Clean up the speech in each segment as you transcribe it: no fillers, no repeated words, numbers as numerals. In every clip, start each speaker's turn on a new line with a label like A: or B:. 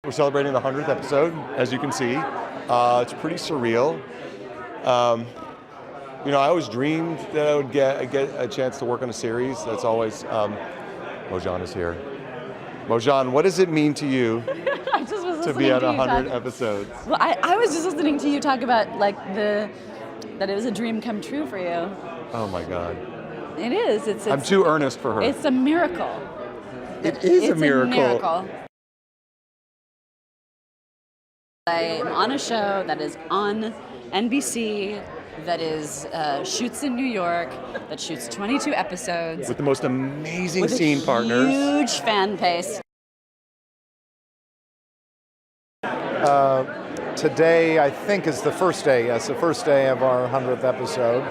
A: We're celebrating the 100th episode, as you can see. It's pretty surreal. I always dreamed that I would get a chance to work on a series. That's always, Mozhan is here. Mozhan, what does it mean to you to be at 100 episodes?
B: Well, I was just listening to you talk about that it was a dream come true for you.
A: Oh my God.
B: It is.
A: I'm too earnest for her.
B: It's a miracle.
A: It is a miracle.
B: I'm on a show that is on NBC, that is shoots in New York, that shoots 22 episodes.
A: With the most amazing
B: with
A: scene partners.
B: Huge fan base.
C: Today, I think, is the first day. Yes, the first day of our 100th episode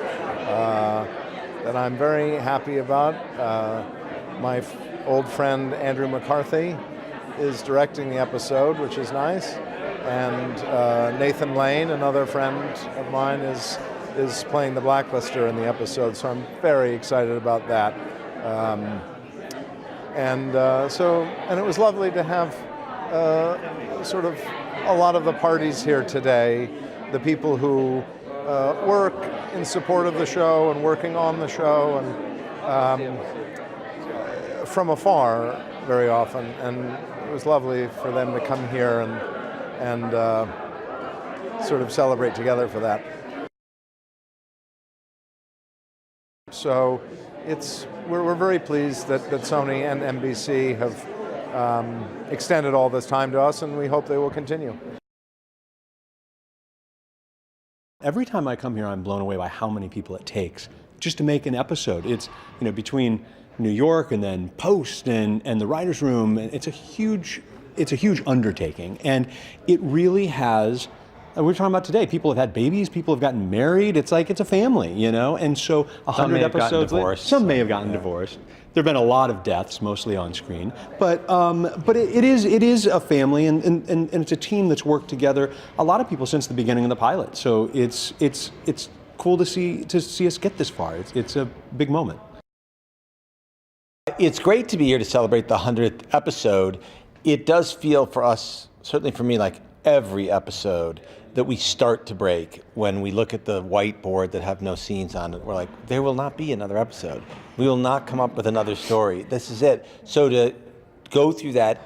C: that I'm very happy about. My old friend Andrew McCarthy is directing the episode, which is nice. And Nathan Lane, another friend of mine, is playing the Blacklister in the episode, so I'm very excited about that. And it was lovely to have sort of a lot of the parties here today, the people who work in support of the show and working on the show, and from afar very often, and it was lovely for them to come here and sort of celebrate together for that. So we're very pleased that Sony and NBC have extended all this time to us, and we hope they will continue.
D: Every time I come here, I'm blown away by how many people it takes just to make an episode. It's, between New York and then post and the writer's room, it's a huge undertaking. And it really has, we're talking about today, people have had babies, people have gotten married, it's like it's a family, and so 100 episodes later, some may have gotten divorced. There have been a lot of deaths, mostly on screen, but it is a family, and it's a team that's worked together. A lot of people since the beginning of the pilot. So it's cool to see us get this far. It's a big moment.
E: It's great to be here to celebrate the 100th episode. It does feel for us, certainly for me, like every episode that we start to break when we look at the whiteboard that have no scenes on it. We're like, there will not be another episode. We will not come up with another story. This is it. So to go through that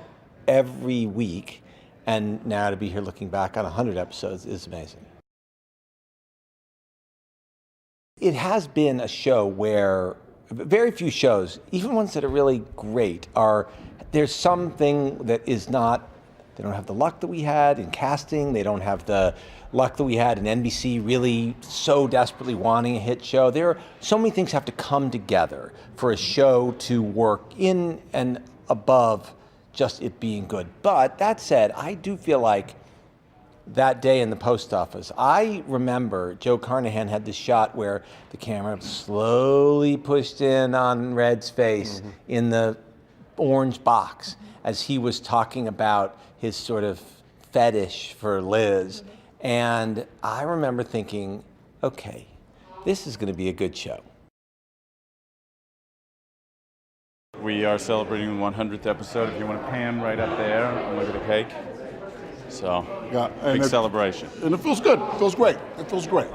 E: every week and now to be here looking back on 100 episodes is amazing. It has been a show where very few shows, even ones that are really great, there's something that is not. They don't have the luck that we had in casting. They don't have the luck that we had in NBC really so desperately wanting a hit show. There are so many things have to come together for a show to work in and above just it being good. But that said, I do feel like that day in the post office, I remember Joe Carnahan had this shot where the camera slowly pushed in on Red's face in the orange box as he was talking about his sort of fetish for Liz. And I remember thinking, okay, this is going to be a good show.
F: We are celebrating the 100th episode. If you want to pan right up there and look at the cake. So,
G: yeah,
F: big celebration.
G: And it feels good. It feels great. It feels great.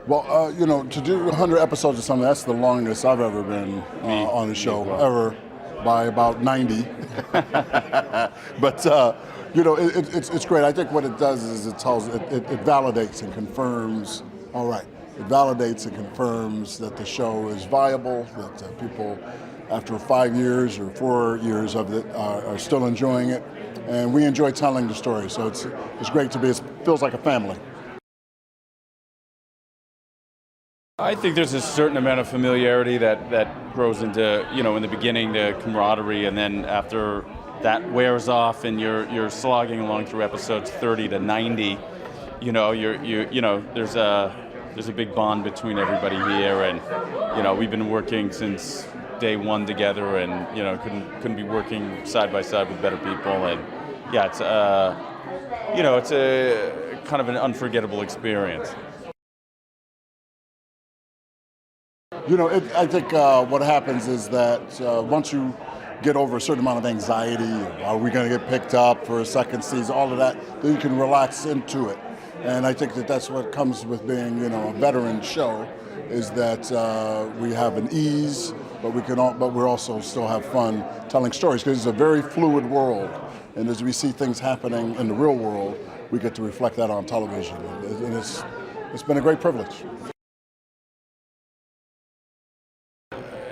G: Well, to do 100 episodes or something, that's the longest I've ever been on a show, ever, by about 90. But, it's great. I think what it does is it validates and confirms, all right, it validates and confirms that the show is viable, that people, after 5 years or 4 years of it, are still enjoying it. And we enjoy telling the story, so it's great to be, it feels like a family.
F: I think there's a certain amount of familiarity that grows into, in the beginning, the camaraderie, and then after that wears off and you're slogging along through episodes 30 to 90, there's a big bond between everybody here, and we've been working since day one together, and couldn't be working side by side with better people, and yeah, it's a kind of an unforgettable experience.
G: I think what happens is that once you get over a certain amount of anxiety. Are we going to get picked up for a second season? All of that, then you can relax into it. And I think that that's what comes with being, a veteran show, is that we have an ease, but we also still have fun telling stories, because it's a very fluid world. And as we see things happening in the real world, we get to reflect that on television. And it's been a great privilege.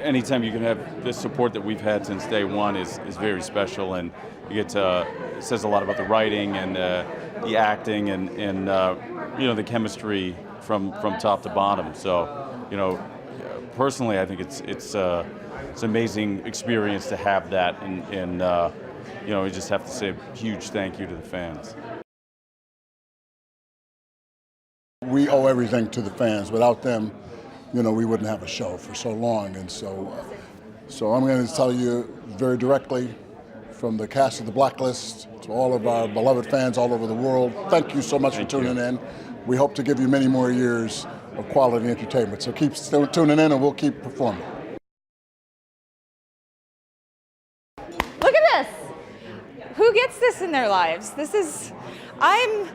F: Anytime you can have the support that we've had since day one is very special, and you get to, it says a lot about the writing and the acting and the chemistry from top to bottom. So, personally, I think it's an amazing experience to have that, and we just have to say a huge thank you to the fans.
G: We owe everything to the fans. Without them, we wouldn't have a show for so long. And so I'm going to tell you very directly, from the cast of the Blacklist to all of our beloved fans all over the world, thank you so much for tuning in. We hope to give you many more years of quality entertainment. So keep tuning in, and we'll keep performing.
H: Look at this. Who gets this in their lives? I'm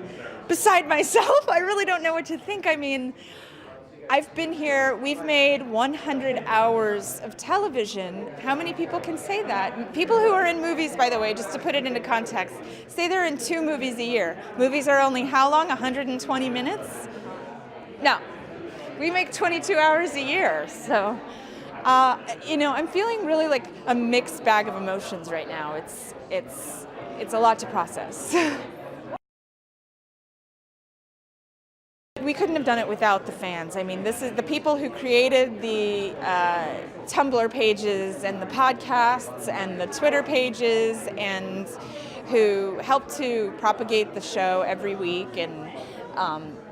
H: beside myself. I really don't know what to think. I mean, I've been here, we've made 100 hours of television. How many people can say that? People who are in movies, by the way, just to put it into context, say they're in 2 movies a year. Movies are only how long? 120 minutes? No, we make 22 hours a year. So, I'm feeling really like a mixed bag of emotions right now. It's a lot to process. We couldn't have done it without the fans. I mean, this is the people who created the Tumblr pages and the podcasts and the Twitter pages, and who helped to propagate the show every week, and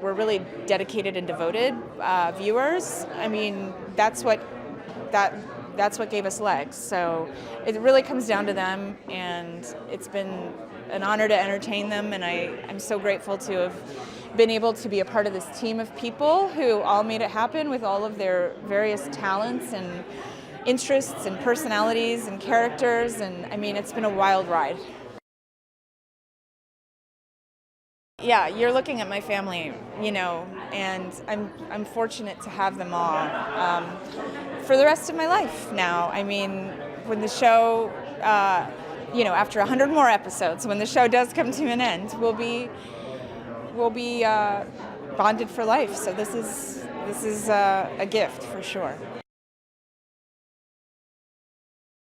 H: we're really dedicated and devoted viewers. I mean, that's what gave us legs. So it really comes down to them, and it's been an honor to entertain them, and I'm so grateful to have been able to be a part of this team of people who all made it happen with all of their various talents and interests and personalities and characters, and I mean, it's been a wild ride. Yeah, you're looking at my family, and I'm fortunate to have them all for the rest of my life now. I mean, when the show, after 100 more episodes, when the show does come to an end, we'll be bonded for life. So this is a gift for sure.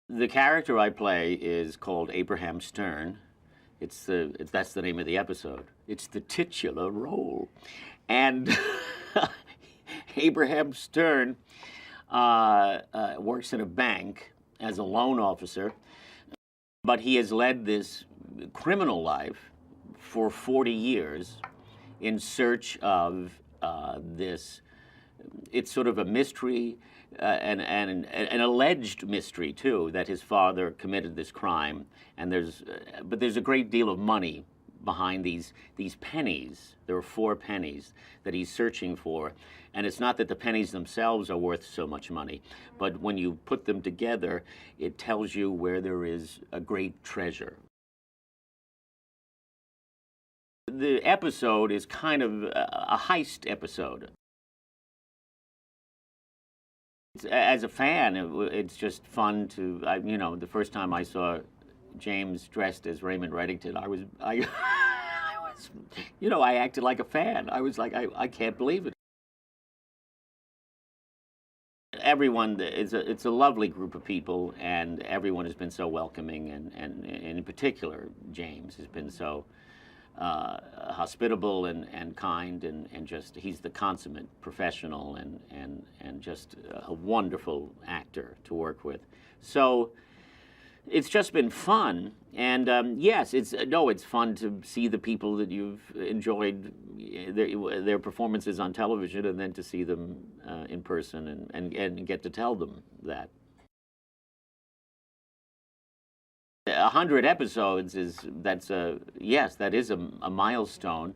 I: The character I play is called Abraham Stern. That's the name of the episode. It's the titular role, and Abraham Stern works in a bank as a loan officer, but he has led this criminal life for 40 years in search of this. It's sort of a mystery, an alleged mystery too, that his father committed this crime, and there's a great deal of money behind these pennies. There are 4 pennies that he's searching for, and it's not that the pennies themselves are worth so much money, but when you put them together, it tells you where there is a great treasure. The episode is kind of a heist episode. As a fan, it's just fun to, the first time I saw James dressed as Raymond Reddington, I acted like a fan. I was like, I can't believe it. Everyone, it's a lovely group of people, and everyone has been so welcoming, and in particular, James has been so hospitable and kind, and just, he's the consummate professional and just a wonderful actor to work with. So it's just been fun, and yes, it's fun to see the people that you've enjoyed their performances on television, and then to see them in person and get to tell them that. 100 episodes that is a milestone,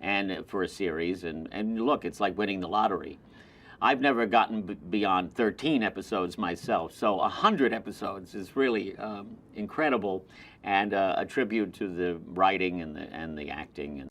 I: and for a series, and look, it's like winning the lottery. I've never gotten beyond 13 episodes myself, so 100 episodes is really incredible, and a tribute to the writing and the acting.